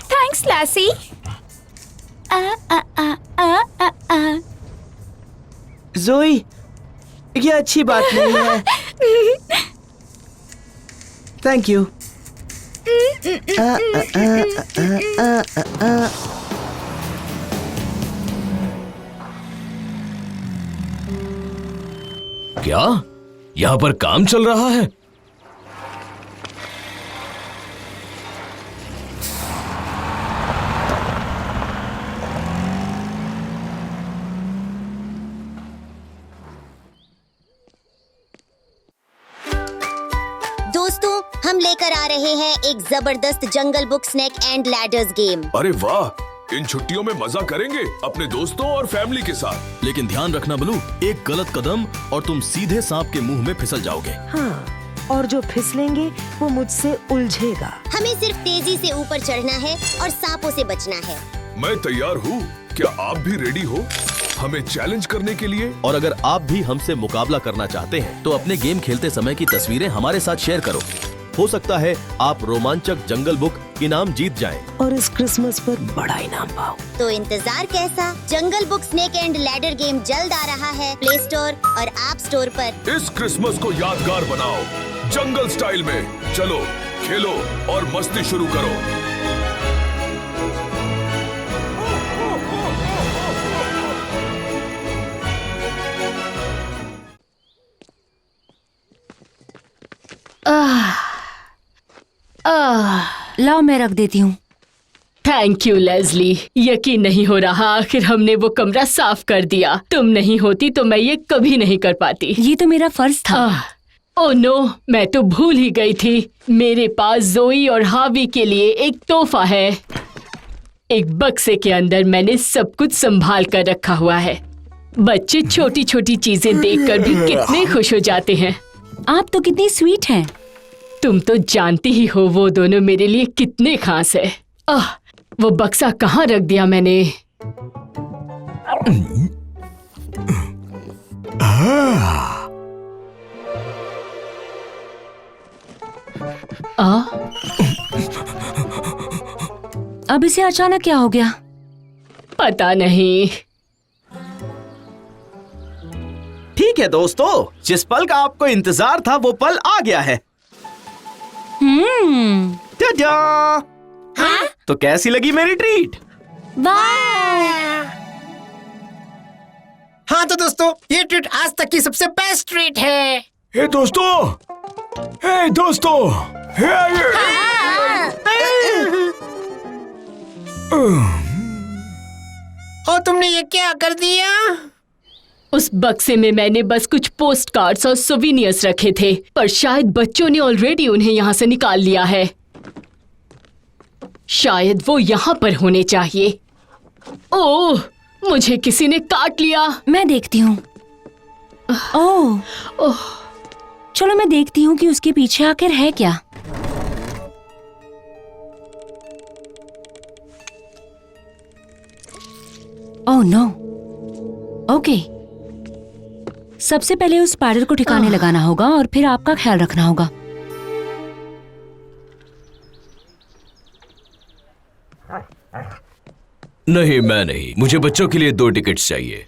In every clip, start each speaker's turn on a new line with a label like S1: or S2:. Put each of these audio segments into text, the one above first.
S1: Thanks लासी।
S2: जोई, ये अच्छी बात नहीं है। Thank you.
S3: क्या यहाँ पर काम चल रहा है?
S4: दोस्तों, हम लेकर आ रहे हैं एक जबरदस्त Jungle Book snake and ladders game.
S5: अरे वाह, इन छुट्टियों में मजा करेंगे अपने दोस्तों और फैमिली के साथ।
S6: लेकिन ध्यान रखना बलू, एक गलत कदम और तुम सीधे सांप के मुंह में फिसल जाओगे।
S7: हाँ, और जो फिसलेंगे वो मुझसे उलझेगा।
S4: हमें सिर्फ तेजी से ऊपर चढ़ना है और सांपों से बचना है।
S5: मैं तैयार हूँ, क्या आप भी रेडी हो हमें चैलेंज करने के लिए?
S6: और अगर आप भी हमसे मुकाबला करना चाहते हैं तो अपने गेम खेलते समय की तस्वीरें हमारे साथ शेयर करो। हो सकता है आप रोमांचक जंगल बुक इनाम जीत जाएं।
S7: और इस क्रिसमस पर बड़ा इनाम पाओ।
S4: तो इंतजार कैसा? Jungle Book snake and ladder game जल्द आ रहा है प्ले स्टोर और ऐप स्टोर पर।
S5: इस क्रिसमस को यादगार बनाओ जंगल स्टाइल में। चलो, खेलो और मस्ती शुरू करो।
S1: लाओ, मैं रख देती हूँ। थैंक यू लेज़ली, यकीन नहीं हो रहा आखिर हमने वो कमरा साफ कर दिया। तुम नहीं होती तो मैं ये कभी नहीं कर पाती।
S8: ये तो मेरा फर्ज था।
S1: ओह नो, मैं तो भूल ही गई थी। मेरे पास जोई और हावी के लिए एक तोहफा है। एक बक्से के अंदर मैंने सब कुछ संभाल कर रखा हुआ है। बच्चे छोटी छोटी चीजें देखकर भी कितने खुश हो जाते हैं।
S8: आप तो कितनी स्वीट हैं।
S1: तुम तो जानती ही हो वो दोनों मेरे लिए कितने खास है। वो बक्सा कहाँ रख दिया मैंने?
S8: अब इसे अचानक क्या हो गया?
S1: पता नहीं।
S2: ठीक है दोस्तों, जिस पल का आपको इंतजार था वो पल आ गया है। टाटा!
S4: हाँ?
S2: तो कैसी लगी मेरी ट्रीट?
S9: हाँ तो दोस्तों, ये ट्रीट आज तक की सबसे बेस्ट ट्रीट है।
S5: हे दोस्तों,
S9: और तुमने ये क्या कर दिया?
S1: उस बक्से में मैंने बस कुछ पोस्ट कार्ड्स और सोविनियर्स रखे थे, पर शायद बच्चों ने ऑलरेडी उन्हें यहाँ से निकाल लिया है। शायद वो यहाँ पर होने चाहिए। ओह, मुझे किसी ने काट लिया।
S8: मैं देखती हूँ। ओह, चलो मैं देखती हूँ कि उसके पीछे आखिर है क्या। Oh no. ओके, सबसे पहले उस स्पाइडर को ठिकाने लगाना होगा और फिर आपका ख्याल रखना होगा।
S3: नहीं, मैं नहीं। मुझे बच्चों के लिए 2 टिकट्स चाहिए।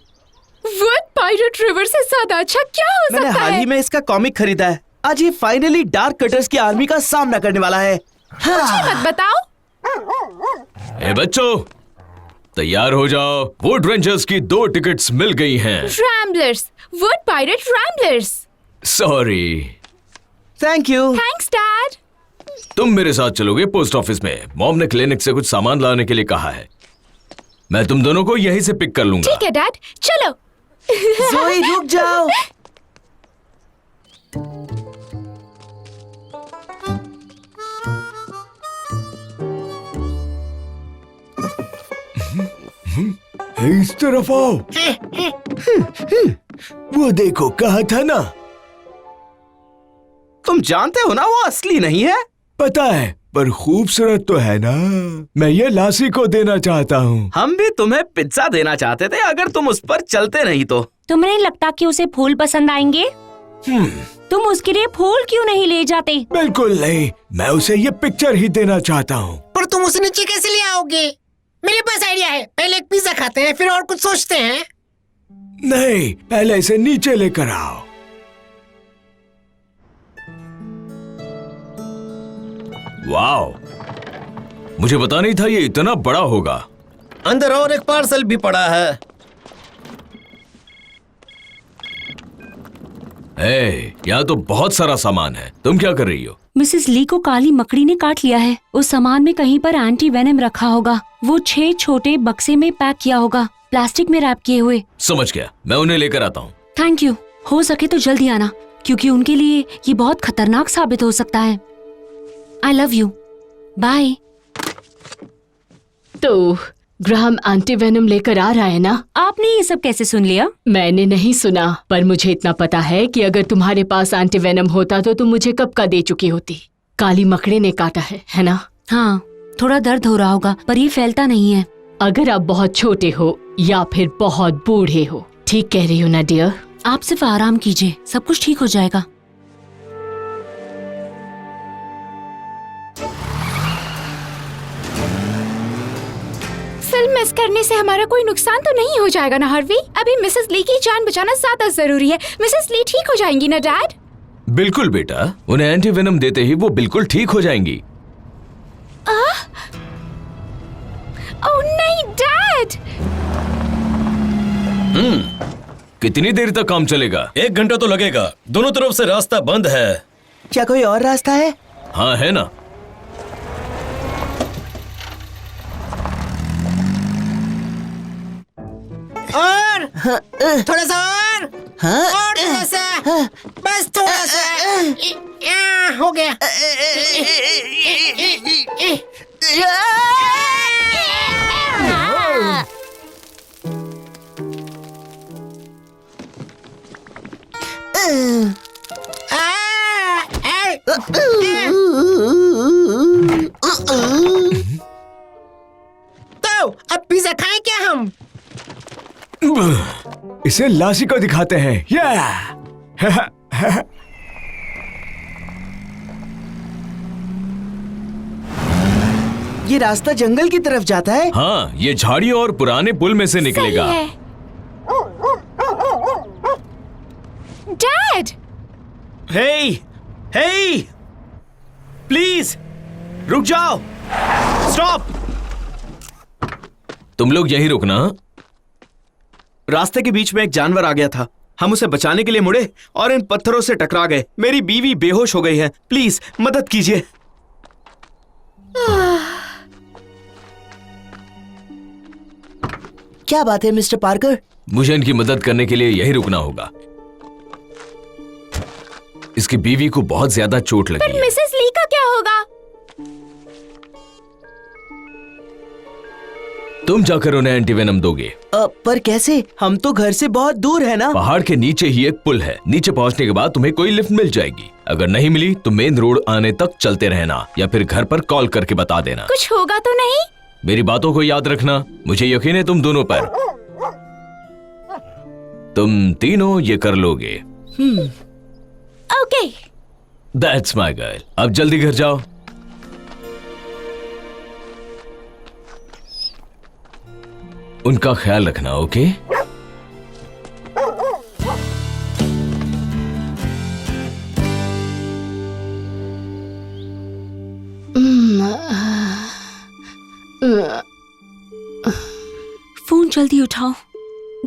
S1: वुड पायरेट रिवर से ज्यादा अच्छा क्या हो
S2: मैंने
S1: सकता
S2: हाल
S1: है?
S2: ही में इसका कॉमिक खरीदा है। आज ये फाइनली डार्क कटर्स की आर्मी का सामना करने वाला है।
S1: मुझे मत बताओ।
S3: ए बच्चों, तैयार हो जाओ। वुड रेंजर्स की 2 टिकट्स मिल गई हैं।
S1: Ramblers, wood pirate Ramblers.
S3: Sorry.
S2: Thank you.
S1: Thanks dad.
S3: तुम मेरे साथ चलोगे पोस्ट ऑफिस में। मॉम ने क्लिनिक से कुछ सामान लाने के लिए कहा है। मैं तुम दोनों को यहीं से पिक कर लूंगा।
S1: ठीक है डैड, चलो।
S2: जोई रुक जाओ।
S5: इस तरफ आओ। वो देखो, कहा था ना।
S2: तुम जानते हो ना वो असली नहीं है।
S5: पता है,
S3: पर खूबसूरत तो है ना। मैं ये लासी को देना चाहता हूँ।
S2: हम भी तुम्हें पिज्जा देना चाहते थे अगर तुम उस पर चलते नहीं तो।
S8: तुम्हें नहीं लगता कि उसे फूल पसंद आएंगे? तुम उसके लिए फूल क्यों नहीं ले जाते?
S3: बिल्कुल नहीं, मैं उसे ये पिक्चर ही देना चाहता हूँ।
S9: पर तुम उसे नीचे कैसे ले आओगे? मेरे पास आइडिया है, पहले एक पिज्जा खाते हैं फिर और कुछ सोचते हैं।
S3: नहीं, पहले इसे नीचे लेकर आओ। वाओ, मुझे पता नहीं था ये इतना बड़ा होगा।
S6: अंदर और एक पार्सल भी पड़ा है।
S3: यहाँ तो बहुत सारा सामान है। तुम क्या कर रही हो?
S8: मिसेस ली को काली मकड़ी ने काट लिया है। उस सामान में कहीं पर एंटी वेनम रखा होगा। वो 6 छोटे बक्से में पैक किया होगा, प्लास्टिक में रैप किए हुए।
S3: समझ गया, मैं उन्हें लेकर आता हूँ।
S8: Thank you. हो सके तो जल्दी आना, क्योंकि उनके लिए ये बहुत खतरनाक साबित हो सकता है। I love you. बाय।
S1: तो ग्राहम एंटीवेनम लेकर आ रहा है ना?
S8: आपने ये सब कैसे सुन लिया?
S1: मैंने नहीं सुना, पर मुझे इतना पता है कि अगर तुम्हारे पास एंटीवेनम होता तो तुम मुझे कब का दे चुकी होती। काली मकड़ी ने काटा है ना?
S8: हाँ, थोड़ा दर्द हो रहा होगा, पर ये फैलता नहीं है।
S1: अगर आप बहुत छोटे हो या फिर बहुत बूढ़े हो। ठीक कह रही हो ना डियर?
S8: आप सिर्फ आराम कीजिए, सब कुछ ठीक हो जाएगा।
S10: फिल्म मिस करने से हमारा कोई नुकसान तो नहीं हो जाएगा ना हार्वी? अभी मिसेस ली की जान बचाना ज्यादा जरूरी है। मिसेस ली ठीक हो जाएंगी ना डैड?
S3: बिल्कुल बेटा, उन्हें एंटीवेनम देते ही वो बिल्कुल ठीक हो जाएंगी।
S10: ओह नहीं डैड!
S3: कितनी देर तक काम चलेगा?
S6: 1 घंटा तो लगेगा। दोनों तरफ से रास्ता बंद है।
S2: क्या कोई और रास्ता है?
S3: हाँ है ना।
S9: और थोड़ा सा और थोड़ा सा, बस थोड़ा सा। हो गया। तो अब पिज्जा खाएं क्या हम?
S3: इसे लासी को दिखाते हैं।
S2: ये रास्ता जंगल की तरफ जाता है।
S3: हाँ, ये झाड़ियों और पुराने पुल में से निकलेगा।
S10: सही है। डैड!
S2: हे, हे, प्लीज रुक जाओ। स्टॉप।
S3: तुम लोग यहीं रुकना।
S2: रास्ते के बीच में एक जानवर आ गया था। हम उसे बचाने के लिए मुड़े और इन पत्थरों से टकरा गए। मेरी बीवी बेहोश हो गई है। प्लीज मदद कीजिए। क्या बात है मिस्टर पार्कर?
S3: मुझे इनकी मदद करने के लिए यहीं रुकना होगा। इसकी बीवी को बहुत ज्यादा चोट लगी है।
S10: मिसेस ली का क्या होगा?
S3: तुम जाकर उन्हें एंटीवेनम दोगे।
S2: पर कैसे? हम तो घर से बहुत दूर है ना।
S3: पहाड़ के नीचे ही एक पुल है। नीचे पहुंचने के बाद तुम्हें कोई लिफ्ट मिल जाएगी। अगर नहीं मिली तो मेन रोड आने तक चलते रहना, या फिर घर पर कॉल करके बता देना।
S10: कुछ होगा तो नहीं?
S3: मेरी बातों को याद रखना। मुझे यकीन है तुम दोनों पर। तुम तीनों ये कर लोगे।
S10: ओके।
S3: That's my girl. अब जल्दी घर जाओ। उनका ख्याल रखना, ओके?
S8: फोन जल्दी उठाओ,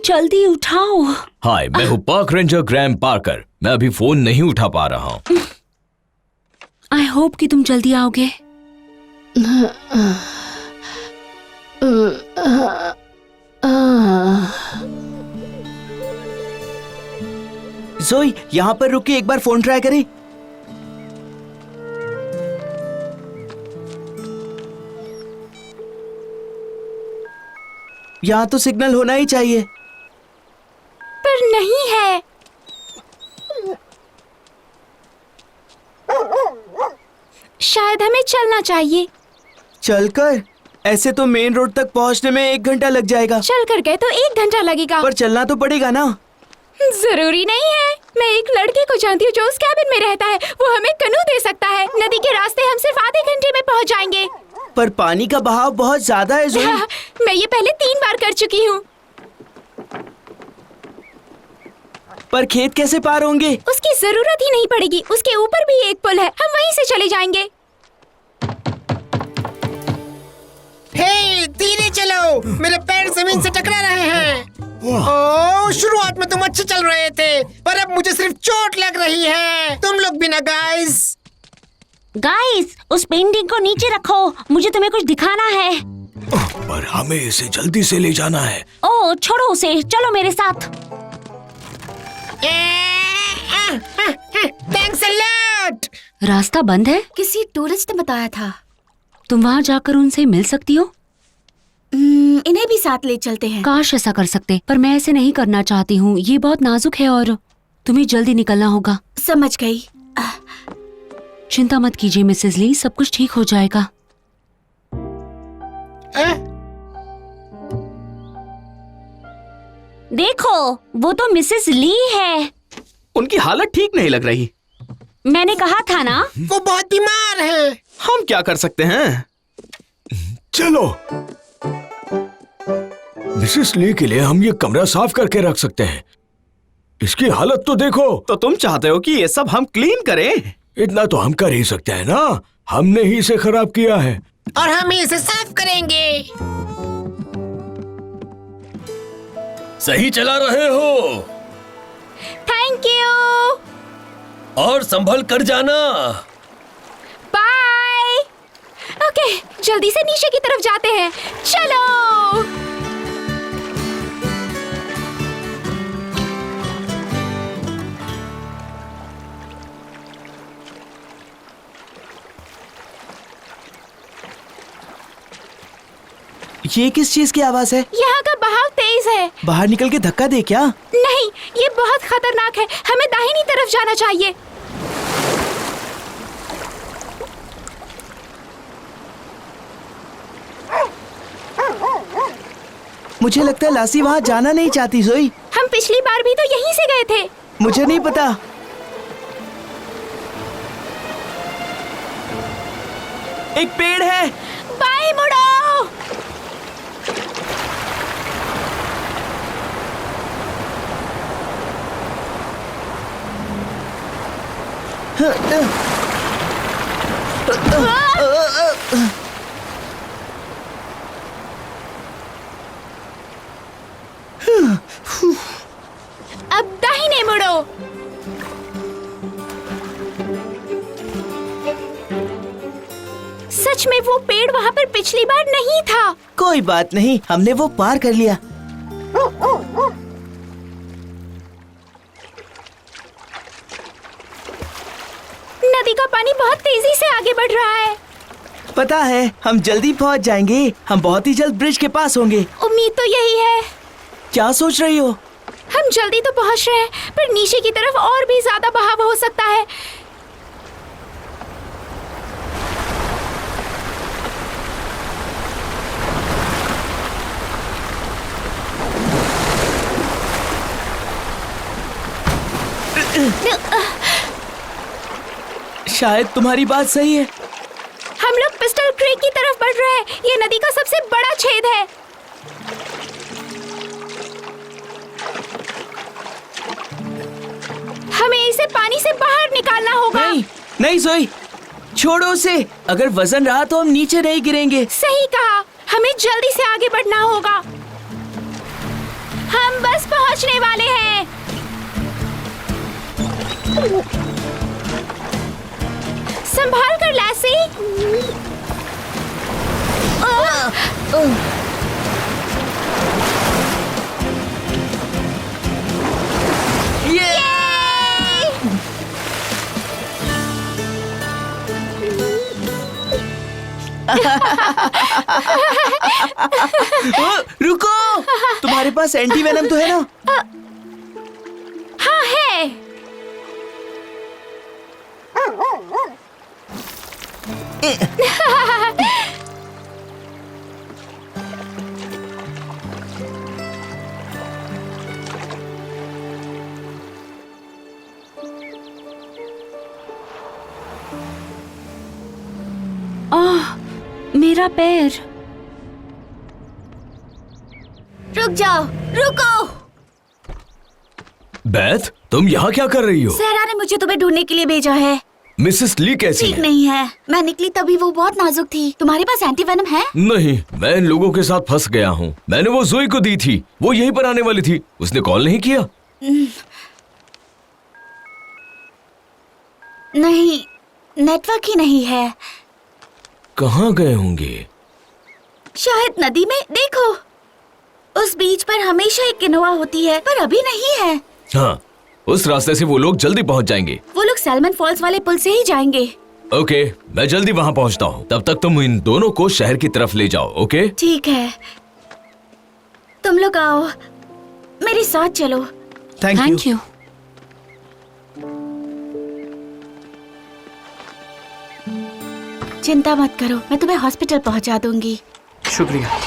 S8: जल्दी उठाओ।
S3: हाय, मैं हूँ पार्क रेंजर ग्रैम पार्कर। मैं अभी फोन नहीं उठा पा रहा हूँ।
S8: आई होप कि तुम जल्दी आओगे।
S2: जोई, यहाँ पर रुक के एक बार फोन ट्राई करें। यहाँ तो सिग्नल होना ही चाहिए।
S10: पर नहीं है। शायद शायद हमें चलना चाहिए।
S2: चलकर? ऐसे तो मेन रोड तक पहुंचने में 1 घंटा लग जाएगा।
S10: चल कर गए तो 1 घंटा लगेगा।
S2: पर चलना तो पड़ेगा ना।
S10: जरूरी नहीं है। मैं एक लड़के को जानती हूँ जो उस कैबिन में रहता है। वो हमें कनू दे सकता है। नदी के रास्ते हम सिर्फ आधे घंटे में पहुँच जाएंगे।
S2: पर पानी का बहाव बहुत ज्यादा है ज़ोई।
S10: मैं ये पहले 3 बार कर चुकी हूँ।
S2: पर खेत कैसे पार होंगे?
S10: उसकी जरूरत ही नहीं पड़ेगी। उसके ऊपर भी एक पुल है, हम वहीं से चले जाएंगे।
S9: हे, धीरे चलो, मेरे पैर जमीन से टकरा रहे हैं। ओह, शुरुआत में तुम अच्छे चल रहे थे, पर अब मुझे सिर्फ चोट लग रही है। तुम लोग भी ना गाइस।
S8: गाइस, उस पेंटिंग को नीचे रखो, मुझे तुम्हें कुछ दिखाना है।
S5: पर हमें इसे जल्दी से ले जाना है।
S8: ओह, छोड़ो उसे, चलो मेरे साथ।
S9: Thanks a lot.
S8: रास्ता बंद है।
S10: किसी टूरिस्ट ने बताया था।
S8: तुम वहाँ जाकर उनसे मिल सकती हो।
S10: इन्हें भी साथ ले चलते हैं।
S8: काश ऐसा कर सकते, पर मैं ऐसे नहीं करना चाहती हूँ। ये बहुत नाजुक है और तुम्हें जल्दी निकलना होगा।
S10: समझ गई।
S8: चिंता मत कीजिए मिसेस ली, सब कुछ ठीक हो जाएगा। देखो, वो तो मिसेस ली है।
S2: उनकी हालत ठीक नहीं लग रही।
S8: मैंने कहा था ना।
S9: वो बहुत बीमार है।
S2: हम क्या कर सकते हैं?
S5: चलो, मिसेस ली के लिए हम ये कमरा साफ करके रख सकते हैं। इसकी हालत तो देखो।
S2: तो तुम चाहते हो कि ये सब हम क्लीन करें?
S5: इतना तो हम कर ही सकते हैं ना। हमने ही इसे खराब किया है
S9: और हम इसे साफ करेंगे।
S6: सही चला रहे हो।
S10: Thank you.
S6: और संभल कर जाना।
S10: बाय। ओके, जल्दी से नीचे की तरफ जाते हैं। चलो।
S2: ये किस चीज की आवाज है?
S10: यहाँ का बहाव तेज है।
S2: बाहर निकल के धक्का दे क्या?
S10: नहीं, ये बहुत खतरनाक है। हमें दाहिनी तरफ जाना चाहिए।
S2: मुझे लगता है लासी वहाँ जाना नहीं चाहती ज़ोई।
S10: हम पिछली बार भी तो यहीं से गए थे।
S2: मुझे नहीं पता। एक पेड़ है।
S10: बाएं मुड़ो। अब दाहिने मुड़ो। सच में वो पेड़ वहाँ पर पिछली बार नहीं था।
S2: कोई बात नहीं, हमने वो पार कर लिया।
S10: नदी का पानी बहुत तेजी से आगे बढ़ रहा है।
S2: पता है, हम जल्दी पहुंच जाएंगे। हम बहुत ही जल्द ब्रिज के पास होंगे।
S10: उम्मीद तो यही है।
S2: क्या सोच रही हो?
S10: हम जल्दी तो पहुंच रहे हैं, पर नीचे की तरफ और भी ज्यादा बहाव हो सकता है।
S2: शायद तुम्हारी बात सही है।
S10: हम लोग पिस्टल क्रीक की तरफ बढ़ रहे हैं। ये नदी का सबसे बड़ा छेद है। हमें इसे पानी से बाहर निकालना होगा।
S2: नहीं, नहीं ज़ोई, छोड़ो उसे। अगर वजन रहा तो हम नीचे नहीं गिरेंगे।
S10: सही कहा, हमें जल्दी से आगे बढ़ना होगा। हम बस पहुंचने वाले हैं। संभाल कर लैसी।
S2: रुको, तुम्हारे पास एंटी वेनम तो है ना?
S10: हाँ है।
S8: आह, मेरा पैर।
S10: रुक जाओ, रुको।
S3: बैथ, तुम यहाँ क्या कर रही हो?
S10: सहरा ने मुझे तुम्हें ढूंढने के लिए भेजा है।
S3: मिसेस ली कैसी
S10: ठीक
S3: है?
S10: नहीं है। मैं निकली तभी वो बहुत नाजुक थी। तुम्हारे पास एंटी वेनम है?
S3: नहीं, मैं इन लोगों के साथ फंस गया हूँ। मैंने वो जोई को दी थी, वो यहीं पर आने वाली थी। उसने कॉल नहीं किया?
S10: नहीं, नेटवर्क ही नहीं है।
S3: कहाँ गए होंगे?
S10: शायद नदी में। देखो, उस बीच पर हमेशा एक किनोआ होती है, पर अभी नहीं है।
S3: हाँ, उस रास्ते से वो लोग जल्दी पहुँच जाएंगे।
S10: वो लोग सैल्मन फॉल्स वाले पुल से ही जाएंगे।
S3: ओके, मैं जल्दी वहाँ पहुँचता हूँ। तब तक तुम इन दोनों को शहर की तरफ ले जाओ। ओके?
S10: ठीक है, तुम लोग आओ, मेरे साथ चलो।
S8: Thank you.
S10: चिंता मत करो, मैं तुम्हें हॉस्पिटल पहुंचा दूंगी।
S2: शुक्रिया।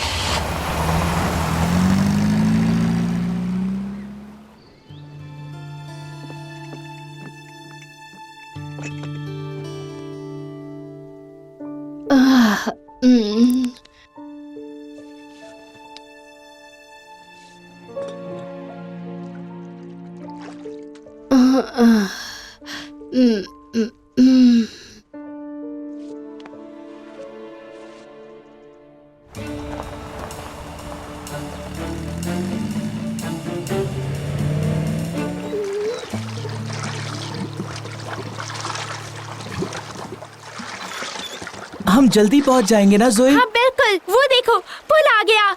S11: हम जल्दी पहुंच जाएंगे ना जोई?
S10: हाँ बिल्कुल, वो देखो पुल आ गया।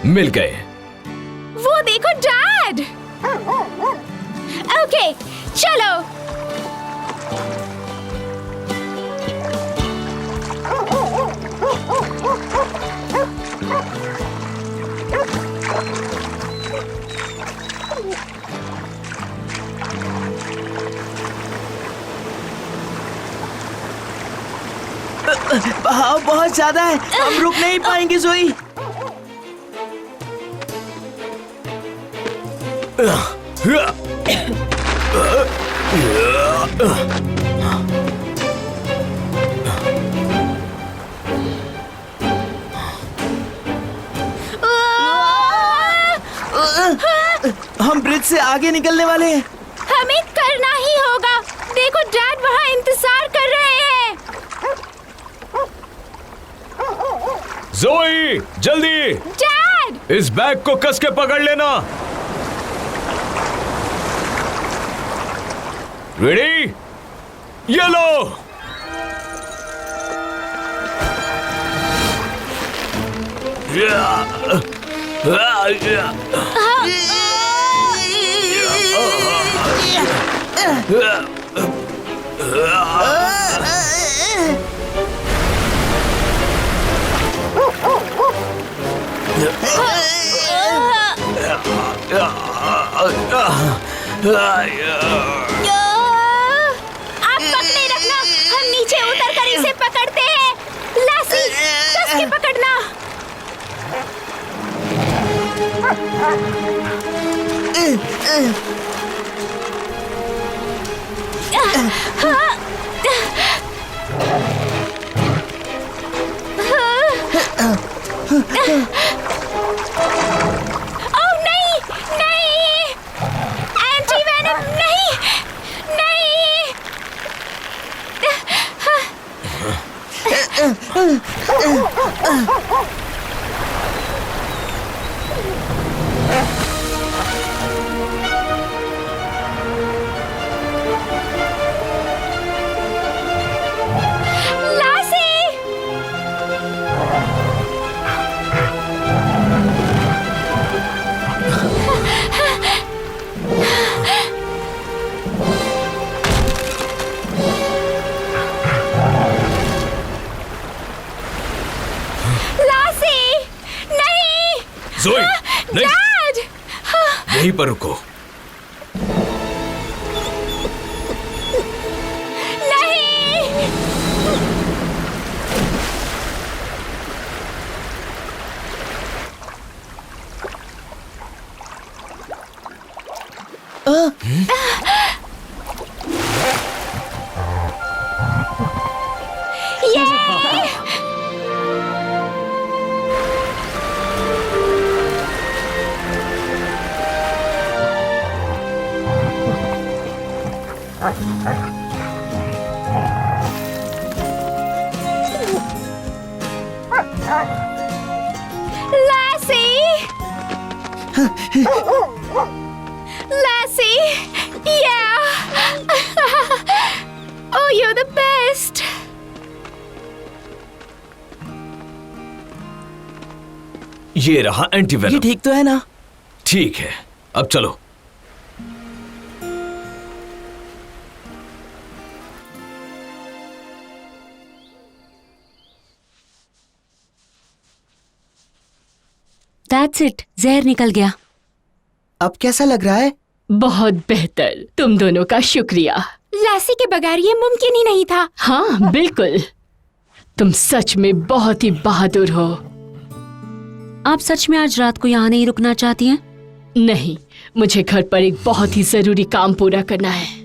S3: मिल गए।
S10: वो देखो डैड। ओके, चलो।
S11: बहाव बहुत ज्यादा है, हम रुक नहीं पाएंगे जोई। हम ब्रिज से आगे निकलने वाले हैं।
S10: हमें करना ही होगा। देखो डैड वहाँ इंतजार कर रहे हैं।
S3: जोई, जल्दी!
S10: डैड!
S3: इस बैग को कस के पकड़ लेना। रेडी? ये लो।
S10: आप पकड़े रखना, हम नीचे उतर कर इसे पकड़ते हैं। लासी, कस के पकड़ना। ओह नहीं, नहीं, एंटी वेनम नहीं, नहीं। लासी! लासी!
S3: नहीं।
S10: डैड!
S3: यहीं पर रुको।
S10: नहीं! Lassie! Lassie! Yeah! Oh, you're the best!
S3: ये रहा
S11: ये
S3: एंटीवेनम।
S11: ठीक तो है ना?
S3: ठीक है, अब चलो।
S8: दैट्स इट, जहर निकल गया।
S11: अब कैसा लग रहा है?
S1: बहुत बेहतर। तुम दोनों का शुक्रिया।
S10: लासी के बगैर ये मुमकिन ही नहीं था।
S1: हाँ बिल्कुल, तुम सच में बहुत ही बहादुर हो।
S8: आप सच में आज रात को यहाँ नहीं रुकना चाहती हैं?
S1: नहीं, मुझे घर पर एक बहुत ही जरूरी काम पूरा करना है।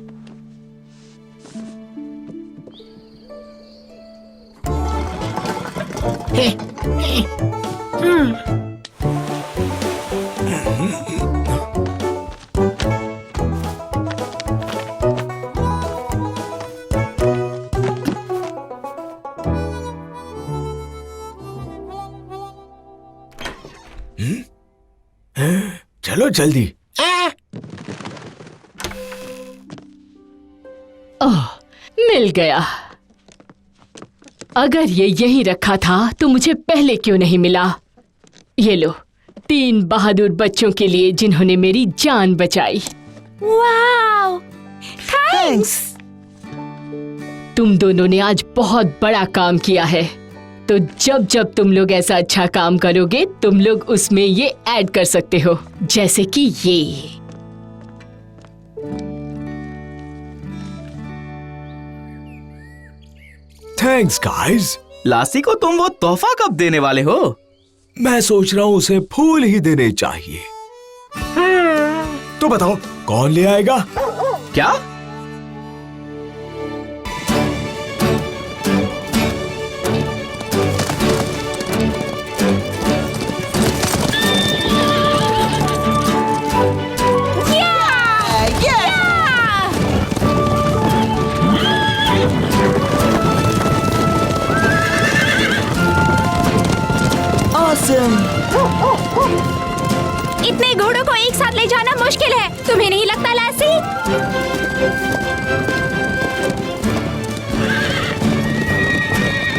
S3: चलो जल्दी।
S1: ओह, मिल गया। अगर ये यहीं रखा था तो मुझे पहले क्यों नहीं मिला? ये लो, 3 बहादुर बच्चों के लिए जिन्होंने मेरी जान बचाई।
S10: वाओ! थैंक्स!
S1: तुम दोनों ने आज बहुत बड़ा काम किया है, तो जब जब तुम लोग ऐसा अच्छा काम करोगे तुम लोग उसमें ये ऐड कर सकते हो, जैसे कि ये।
S3: Thanks guys.
S11: लासी को तुम वो तोहफा कब देने वाले हो?
S3: मैं सोच रहा हूँ उसे फूल ही देने चाहिए। तो बताओ कौन ले आएगा?
S11: क्या?
S10: इतने घोड़ों को एक साथ ले जाना मुश्किल है, तुम्हें नहीं लगता लासी?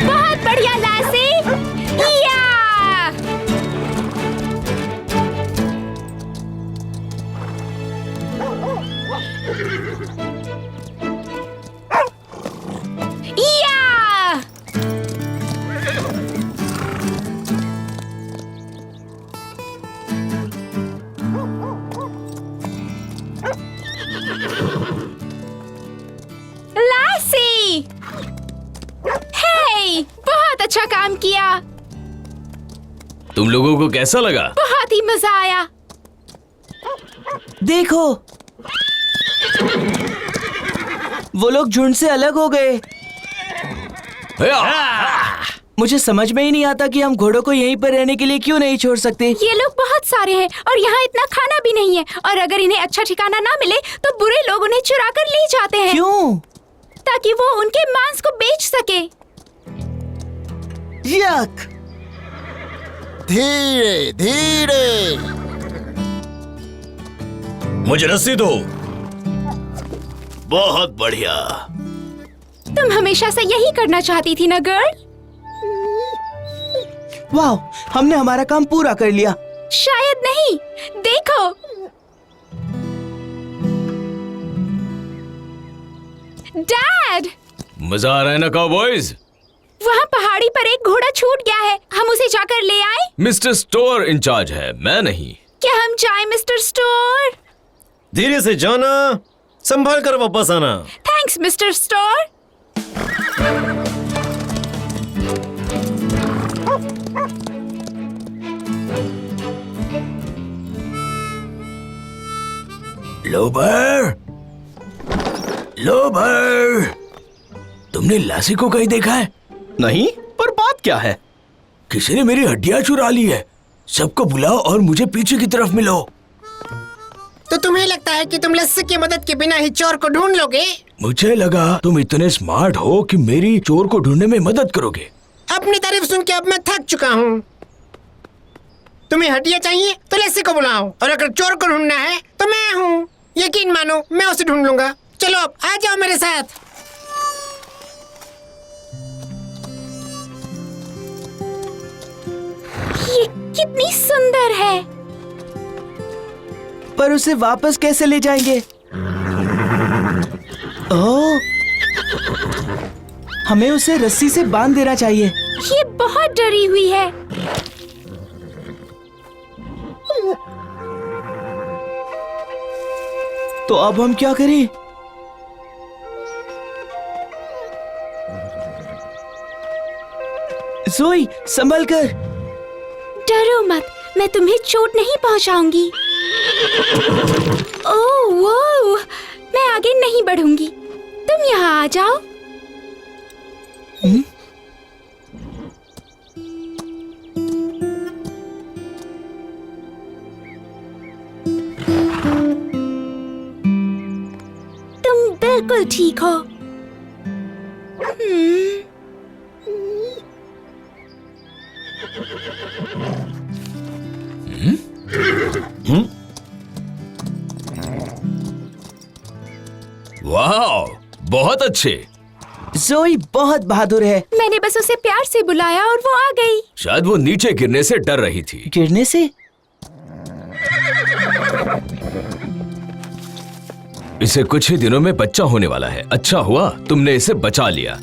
S10: बहुत बढ़िया लासी! या! या! लासी! हे! बहुत अच्छा काम किया।
S3: तुम लोगों को कैसा लगा?
S10: बहुत ही मजा आया।
S11: देखो, वो लोग झुंड से अलग हो गए। मुझे समझ में ही नहीं आता कि हम घोड़ों को यहीं पर रहने के लिए क्यों नहीं छोड़ सकते।
S10: ये लोग बहुत सारे हैं और यहाँ इतना खाना भी नहीं है, और अगर इन्हें अच्छा ठिकाना ना मिले तो बुरे लोग उन्हें चुरा कर ले जाते हैं।
S11: क्यों?
S10: ताकि वो उनके मांस को बेच सके।
S11: यक!
S6: धीरे धीरे। मुझे रस्सी दो। बहुत बढ़िया।
S10: तुम हमेशा से यही करना चाहती थी ना गर्ल?
S11: वाह, हमने हमारा काम पूरा कर लिया।
S10: शायद नहीं, देखो। डैड!
S3: मजा आ रहा है ना काउबॉयज?
S10: वहाँ पहाड़ी पर एक घोड़ा छूट गया है, हम उसे जाकर ले आए?
S3: मिस्टर स्टोर इंचार्ज है, मैं नहीं।
S10: क्या हम जाएं मिस्टर स्टोर?
S6: धीरे से जाना, संभाल कर वापस आना।
S10: Thanks mister store.
S3: लोबर, लोबर, तुमने लासी को कहीं देखा है?
S2: नहीं, पर बात क्या है?
S3: किसी ने मेरी हड्डियां चुरा ली है। सबको बुलाओ और मुझे पीछे की तरफ मिलो।
S9: तो तुम्हें लगता है कि तुम लस्सी की मदद के बिना ही चोर को ढूंढ लोगे?
S3: मुझे लगा तुम इतने स्मार्ट हो कि मेरी चोर को ढूंढने में मदद करोगे।
S9: अपनी तारीफ सुन के अब मैं थक चुका हूँ। तुम्हें हड्डियाँ चाहिए तो लस्सी को बुलाओ, और अगर चोर को ढूंढना है तो मैं हूँ। यकीन मानो, मैं उसे ढूंढ लूंगा। चलो अब आ जाओ मेरे साथ।
S10: ये कितनी सुंदर है।
S11: पर उसे वापस कैसे ले जाएंगे? ओह, हमें उसे रस्सी से बांध देना चाहिए।
S10: ये बहुत डरी हुई है।
S11: तो अब हम क्या करें? ज़ोई, संभल कर।
S10: डरो मत, मैं तुम्हें चोट नहीं पहुंचाऊंगी। ओह वो, मैं आगे नहीं बढ़ूंगी। तुम यहाँ आ जाओ। तुम बिल्कुल ठीक हो।
S3: वाह, बहुत अच्छे।
S11: ज़ोई बहुत बहादुर है।
S10: मैंने बस उसे प्यार से बुलाया और वो आ गई।
S3: शायद वो नीचे गिरने से डर रही थी।
S11: गिरने से?
S3: इसे कुछ ही दिनों में बच्चा होने वाला है। अच्छा हुआ तुमने इसे बचा लिया।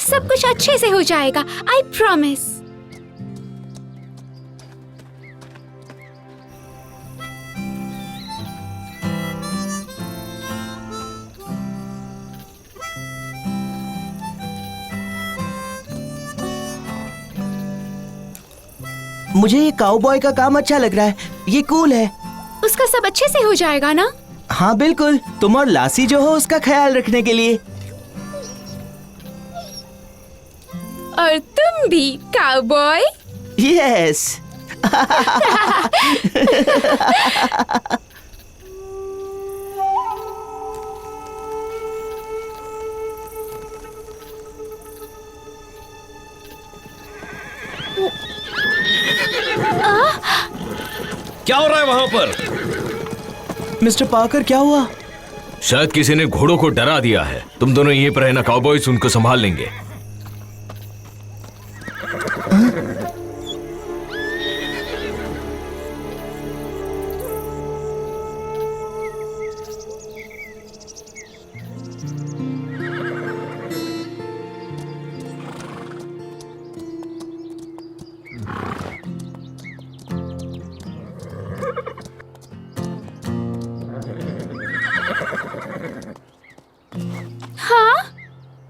S10: सब कुछ अच्छे से हो जाएगा, आई प्रॉमिस।
S11: मुझे ये काउबॉय का काम अच्छा लग रहा है। ये कूल है।
S10: उसका सब अच्छे से हो जाएगा ना?
S11: हाँ बिल्कुल, तुम और लासी जो हो उसका ख्याल रखने के लिए।
S10: और तुम भी काउबॉय।
S11: यस।
S6: क्या हो रहा है वहाँ पर?
S11: मिस्टर पार्कर, क्या हुआ?
S3: शायद किसी ने घोड़ों को डरा दिया है। तुम दोनों यहीं पर रहना, काउबॉयज उनको संभाल लेंगे।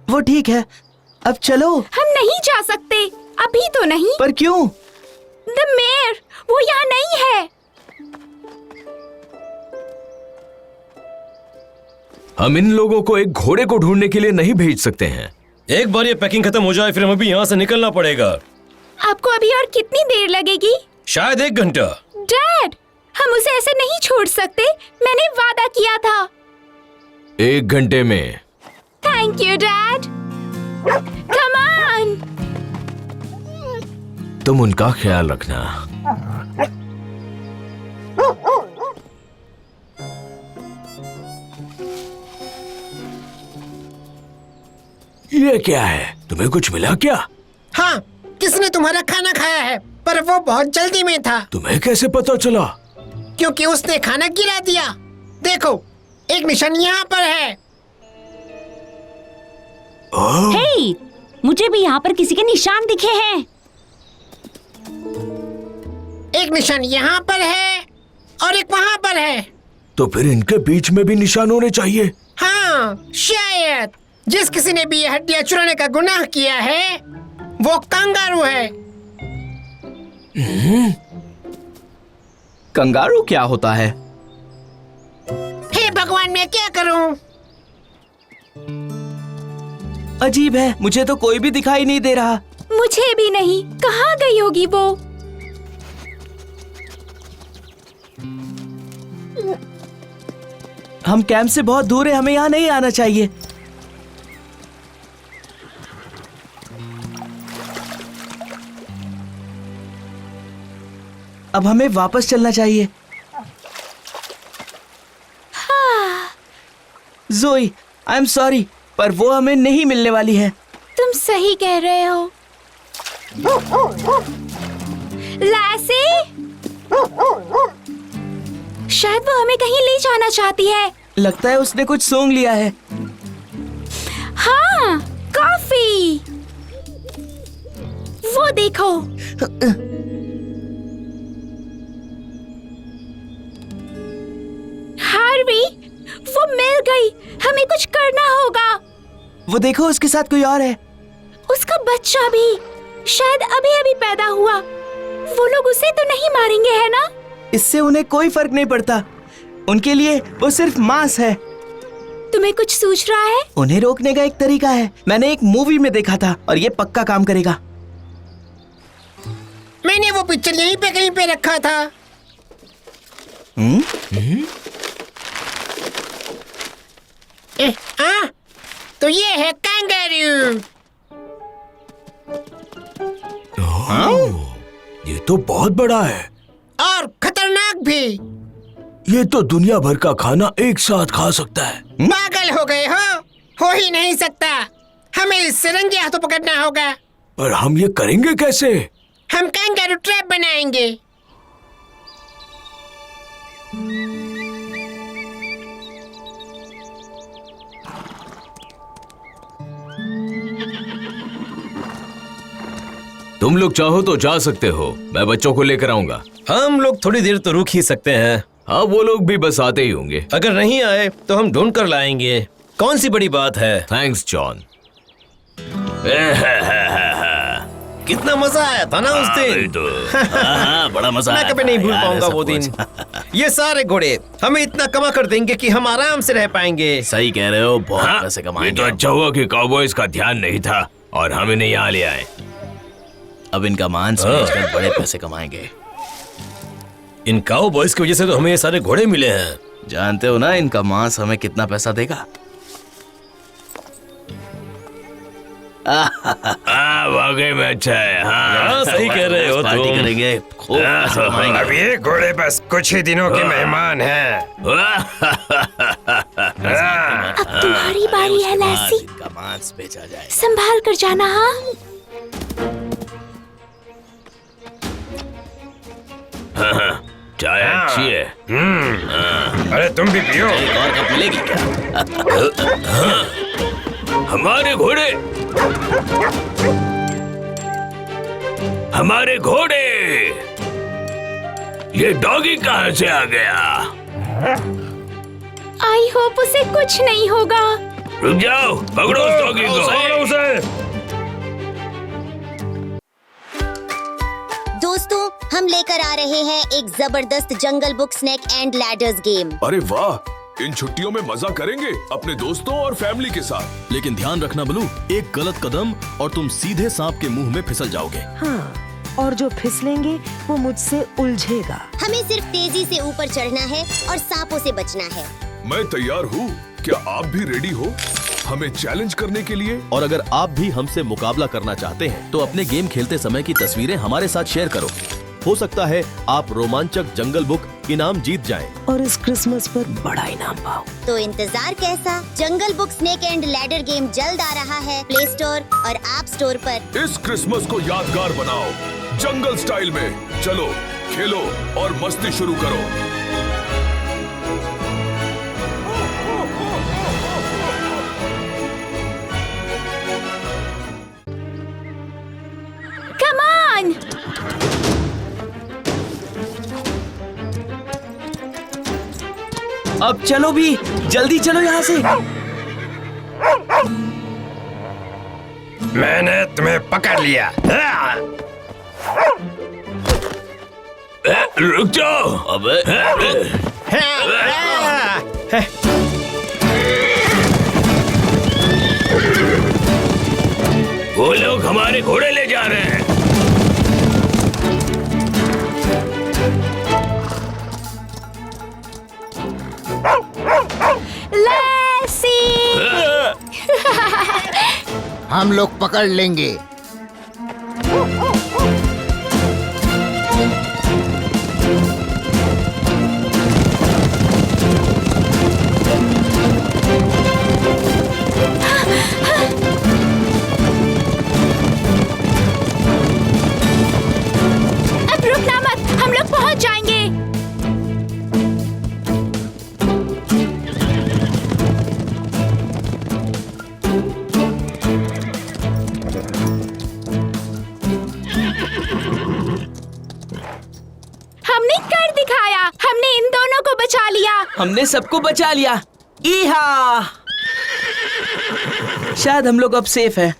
S11: वो ठीक है, अब चलो।
S10: हम नहीं जा सकते, अभी तो नहीं।
S11: पर क्यों?
S10: द मेयर, वो यहाँ नहीं है।
S3: हम इन लोगों को एक घोड़े को ढूंढने के लिए नहीं भेज सकते हैं।
S6: एक बार ये पैकिंग खत्म हो जाए फिर हमें भी यहाँ से निकलना पड़ेगा।
S10: आपको अभी और कितनी देर लगेगी?
S6: शायद 1 घंटा।
S10: डैड, हम उसे ऐसे नहीं छोड़ सकते। मैंने वादा किया था।
S3: 1 घंटे में।
S10: Thank you dad. Come on.
S3: तुम उनका ख्याल रखना। ये क्या है? तुम्हें कुछ मिला क्या?
S9: हाँ, किसने तुम्हारा खाना खाया है, पर वो बहुत जल्दी में था।
S3: तुम्हें कैसे पता चला?
S9: क्योंकि उसने खाना गिरा दिया। देखो, एक निशान यहाँ पर है।
S8: हे, मुझे भी यहाँ पर किसी के निशान दिखे हैं।
S9: एक निशान यहाँ पर है और एक वहाँ पर है।
S5: तो फिर इनके बीच में भी निशान होने चाहिए।
S9: हाँ, शायद जिस किसी ने भी ये हड्डियाँ चुराने का गुनाह किया है वो कंगारू है।
S2: कंगारू क्या होता है?
S9: हे भगवान, मैं क्या करूं?
S11: अजीब है, मुझे तो कोई भी दिखाई नहीं दे रहा।
S10: मुझे भी नहीं। कहाँ गई होगी वो?
S11: हम कैंप से बहुत दूर है, हमें यहाँ नहीं आना चाहिए। अब हमें वापस चलना चाहिए। जोई, आई एम सॉरी, पर वो हमें नहीं मिलने वाली है।
S10: तुम सही कह रहे हो। लैसी, शायद वो हमें कहीं ले जाना चाहती है।
S11: लगता है उसने कुछ सूंघ लिया है।
S10: हाँ, कॉफी। वो देखो। हार्वी, वो मिल गई। हमें कुछ करना होगा।
S11: वो देखो, उसके साथ कोई और है।
S10: उसका बच्चा भी शायद अभी अभी पैदा हुआ। वो लोग उसे तो नहीं मारेंगे, है ना?
S11: इससे उन्हें कोई फर्क नहीं पड़ता। उनके लिए वो सिर्फ मांस है।
S10: तुम्हें कुछ सूझ रहा है?
S11: उन्हें रोकने का एक तरीका है। मैंने एक मूवी में देखा था और ये पक्का काम करेगा।
S9: मैंने वो पिक्चर यहीं पे कहीं पे रखा था। तो ये है कैंगरू।
S5: ये तो बहुत बड़ा है
S9: और खतरनाक भी।
S5: ये तो दुनिया भर का खाना एक साथ खा सकता है।
S9: पागल हो गए हो ही नहीं सकता। हमें इससे रंगे हाथों पकड़ना होगा।
S5: पर हम ये करेंगे कैसे?
S9: हम कैंगरू ट्रैप बनाएंगे।
S3: तुम लोग चाहो तो जा सकते हो, मैं बच्चों को लेकर आऊंगा।
S6: हम लोग थोड़ी देर तो रुक ही सकते हैं।
S3: हाँ, वो लोग भी बस आते ही होंगे।
S6: अगर नहीं आए तो हम ढूंढ कर लाएंगे। कौन सी बड़ी बात है।
S3: Thanks John.
S6: कितना मजा आया था ना उस दिन। बड़ा मजा आया। मैं कभी नहीं भूल पाऊंगा वो दिन। ये सारे घोड़े हमें इतना कमा कर देंगे कि हम आराम से रह पाएंगे।
S3: सही कह रहे हो, बहुत पैसे कमाएंगे। तो अच्छा हुआ कि काउबॉयज का ध्यान नहीं था और हम इन्हें यहाँ ले आए। अब इनका मांस बेचकर बड़े पैसे कमाएंगे।
S6: इन काउबॉयज की वजह से तो हमें ये सारे घोड़े मिले हैं।
S3: जानते हो ना इनका मांस हमें कितना पैसा देगा? वाकई में अच्छा है। हाँ,
S6: सही कह रहे हो।
S3: पार्टी करेंगे, खूब पैसे कमाएंगे।
S12: अब ये घोड़े बस कुछ ही दिनों के मेहमान हैं।
S10: अब तुम्हारी बारी है लैसी।
S3: का मांस बेचा जाए।
S10: संभाल कर जाना। हाँ,
S3: चाय अच्छी है।
S12: अरे तुम भी पियो।
S3: एक और कप मिलेगी क्या? हमारे घोड़े, हमारे घोड़े। ये डॉगी कहाँ से आ गया?
S10: आई होप उसे कुछ नहीं होगा।
S3: रुक जाओ, पकड़ो उस डॉगी को।
S12: पकड़ो उसे।
S4: दोस्तों, हम लेकर आ रहे हैं एक जबरदस्त Jungle Book snake and ladders game.
S5: अरे वाह, इन छुट्टियों में मजा करेंगे अपने दोस्तों और फैमिली के साथ।
S6: लेकिन ध्यान रखना बलू, एक गलत कदम और तुम सीधे सांप के मुंह में फिसल जाओगे।
S7: हाँ, और जो फिसलेंगे वो मुझसे उलझेगा।
S4: हमें सिर्फ तेजी से ऊपर चढ़ना है और सांपों से बचना है।
S5: मैं तैयार हूँ। क्या आप भी रेडी हो हमें चैलेंज करने के लिए?
S6: और अगर आप भी हमसे मुकाबला करना चाहते हैं तो अपने गेम खेलते समय की तस्वीरें हमारे साथ शेयर करो। हो सकता है आप रोमांचक जंगल बुक इनाम जीत जाएं।
S7: और इस क्रिसमस पर बड़ा इनाम पाओ।
S4: तो इंतजार कैसा? Jungle Book snake and ladder game जल्द आ रहा है प्ले स्टोर और ऐप स्टोर पर।
S5: इस क्रिसमस को यादगार बनाओ जंगल स्टाइल में। चलो, खेलो और मस्ती शुरू करो।
S10: Come on.
S11: अब चलो भी, जल्दी चलो यहाँ से।
S12: मैंने तुम्हें पकड़ लिया।
S3: रुक जाओ। अबे वो लोग हमारे घोड़े ले जा रहे हैं।
S10: लैसी!
S9: हम लोग पकड़ लेंगे।
S10: अब रुकना मत, हम लोग पहुंच जाएंगे। हमने कर दिखाया, हमने इन दोनों को बचा लिया।
S11: हमने सबको बचा लिया। ईहा! शायद हम लोग अब सेफ है।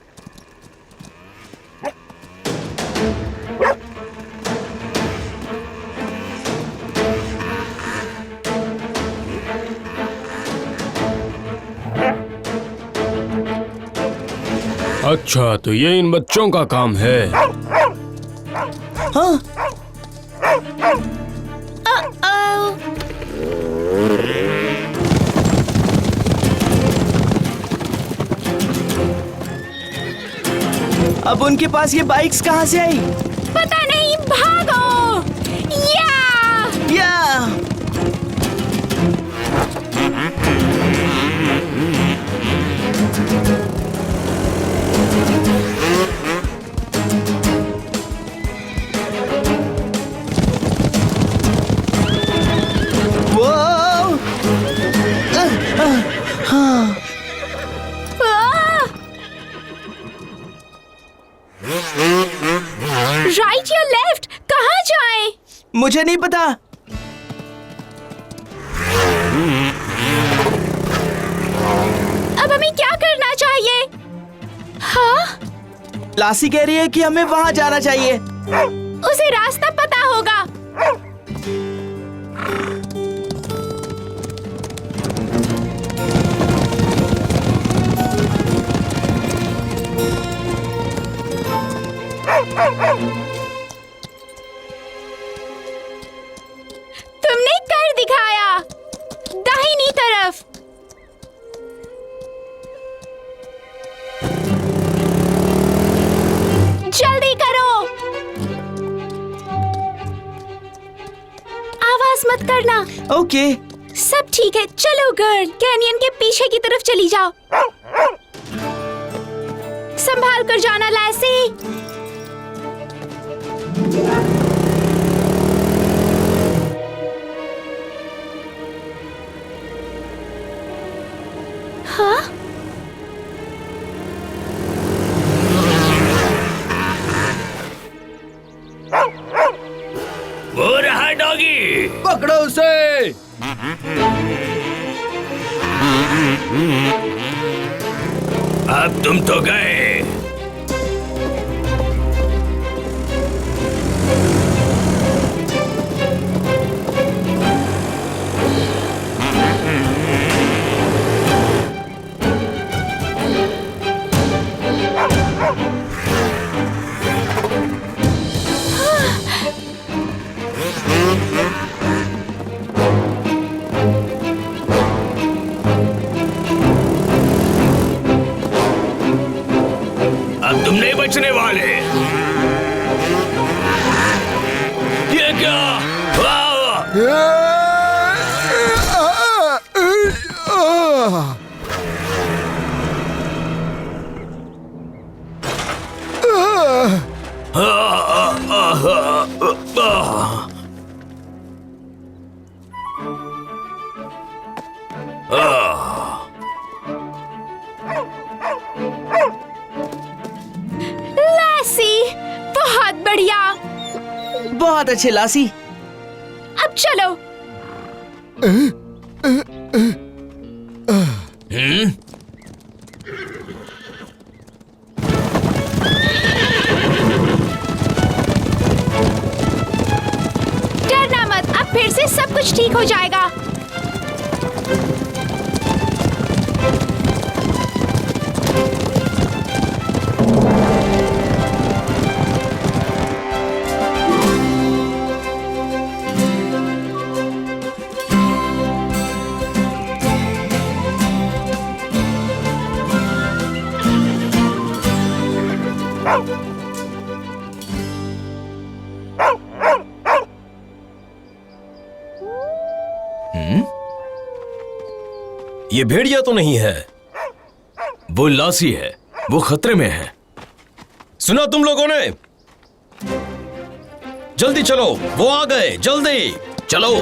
S12: अच्छा, तो ये इन बच्चों का काम है।
S11: हाँ, अब उनके पास ये बाइक्स कहाँ से आई?
S10: पता नहीं, भागो!
S11: या!
S10: राइट या लेफ्ट, कहाँ जाएं?
S11: मुझे नहीं पता।
S10: अब हमें क्या करना चाहिए? हाँ?
S11: लासी कह रही है कि हमें वहाँ जाना चाहिए।
S10: उसे रास्ता पता होगा। तुमने कर दिखाया। दाहिनी तरफ। जल्दी करो। आवाज मत करना।
S11: ओके।
S10: सब ठीक है, चलो गर्ल, कैनियन के पीछे की तरफ चली जाओ। संभाल कर जाना लैसी। हाँ?
S3: वो रहा डॉगी।
S11: पकड़ो उसे।
S3: अब तुम तो गए। अब तुम नहीं बचने वाले। ये क्या?
S10: लैसी, बहुत बढ़िया।
S11: बहुत अच्छे लासी।
S10: अब चलो।
S6: ये भेड़िया तो नहीं है।
S3: वो लासी है, वो खतरे में है।
S6: सुना तुम लोगों ने? जल्दी चलो, वो आ गए, जल्दी चलो।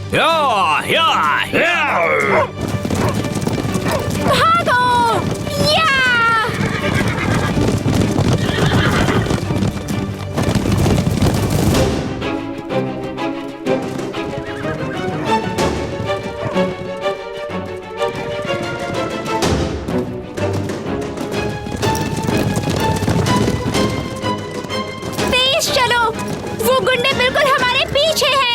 S3: या, या, या।
S10: भागो! या! तेज चलो, वो गुंडे बिल्कुल हमारे पीछे हैं।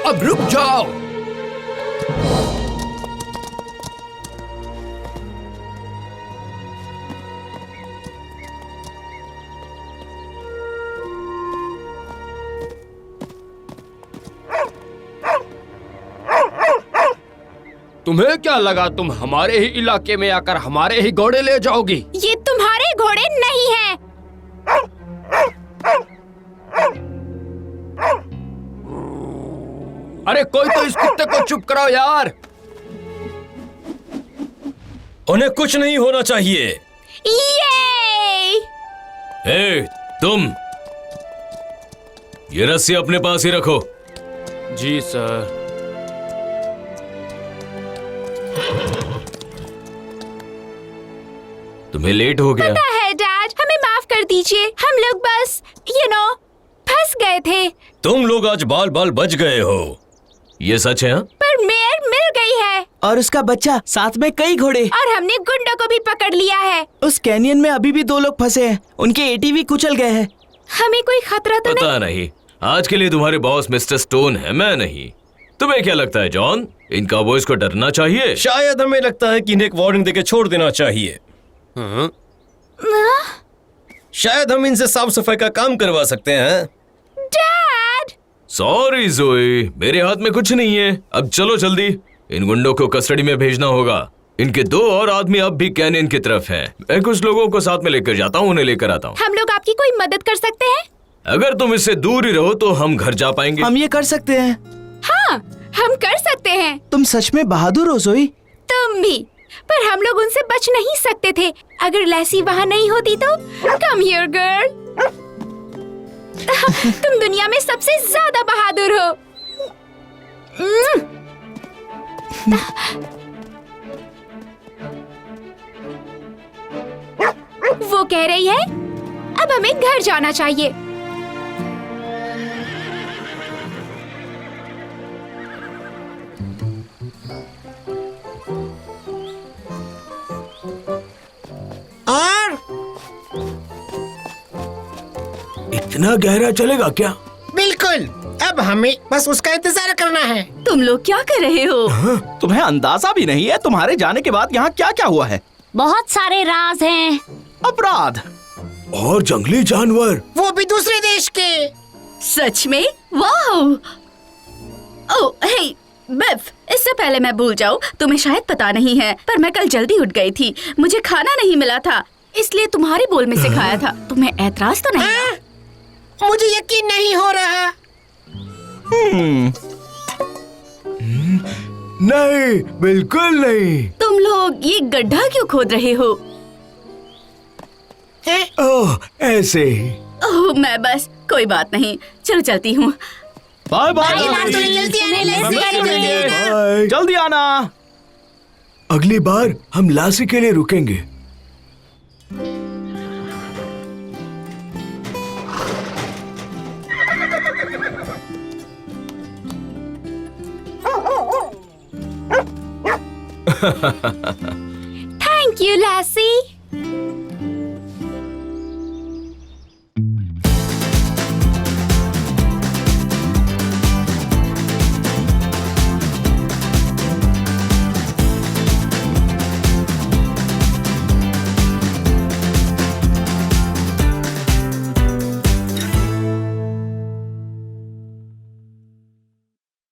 S12: अब रुक जाओ। तुम्हें क्या लगा तुम हमारे ही इलाके में आकर हमारे ही घोड़े ले जाओगी?
S10: ये तुम्हारे घोड़े नहीं हैं।
S12: अरे कोई तो इस कुत्ते को चुप कराओ यार।
S6: उन्हें कुछ नहीं होना चाहिए।
S10: ये!
S3: ए, तुम ये रस्सी अपने पास ही रखो।
S12: जी सर।
S3: तुम्हें लेट हो गया।
S10: पता है डैड, हमें माफ कर दीजिए। हम लोग बस फंस गए थे।
S6: तुम लोग आज बाल बाल बच गए हो।
S3: ये सच है?
S10: पर मेयर मिल गई है
S11: और उसका बच्चा, साथ में कई घोड़े।
S10: और हमने गुंडों को भी पकड़ लिया है।
S11: उस कैनियन में अभी भी 2 लोग फंसे हैं। उनके एटीवी कुचल गए हैं।
S10: हमें कोई खतरा तो
S3: पता नहीं। आज के लिए तुम्हारे बॉस मिस्टर स्टोन है, मैं नहीं। तुम्हें क्या लगता है जॉन, इन काउबॉयज को डरना चाहिए?
S6: शायद हमें लगता है कि इन्हें एक वार्निंग देके छोड़ देना चाहिए। शायद हम इनसे साफ सफाई का काम करवा सकते हैं।
S10: डैड!
S3: सॉरी जोई, मेरे हाथ में कुछ नहीं है। अब चलो जल्दी, इन गुंडों को कस्टडी में भेजना होगा। इनके 2 और आदमी अब भी कैनियन की तरफ हैं। मैं कुछ लोगों को साथ में लेकर जाता हूँ, उन्हें लेकर आता हूँ।
S10: हम लोग आपकी कोई मदद कर सकते हैं?
S3: अगर तुम इससे दूर ही रहो तो हम घर जा पाएंगे।
S11: हम ये कर सकते हैं।
S10: हाँ, हम कर सकते हैं।
S11: तुम सच में बहादुर हो जोई।
S10: तुम भी। पर हम लोग उनसे बच नहीं सकते थे। अगर लैसी वहाँ नहीं होती तो। Come here girl. तुम दुनिया में सबसे ज्यादा बहादुर हो। वो कह रही है अब हमें घर जाना चाहिए।
S9: और
S3: इतना गहरा चलेगा क्या?
S9: बिल्कुल, अब हमें बस उसका इंतजार करना है।
S10: तुम लोग क्या कर रहे हो?
S11: तुम्हें अंदाजा भी नहीं है तुम्हारे जाने के बाद यहाँ क्या क्या हुआ है।
S8: बहुत सारे राज हैं।
S11: अपराध
S3: और जंगली जानवर,
S9: वो भी दूसरे देश के।
S10: सच में? वाह! ओह, हे बिफ, इससे पहले मैं भूल जाऊं, तुम्हें शायद पता नहीं है, पर मैं कल जल्दी उठ गई थी। मुझे खाना नहीं मिला था, इसलिए तुम्हारे बोल में से खाया था। तुम्हें ऐतराज तो नहीं?
S9: मुझे यकीन नहीं हो रहा।
S3: नहीं, बिल्कुल नहीं।
S10: तुम लोग ये गड्ढा क्यों खोद रहे हो?
S3: ओह, ऐसे ही।
S10: ओह, मैं बस, कोई बात नहीं, चलो चलती हूँ।
S11: Bye bye. जल्दी आना।
S3: अगली बार हम लासी के लिए रुकेंगे।
S10: थैंक यू लैसी।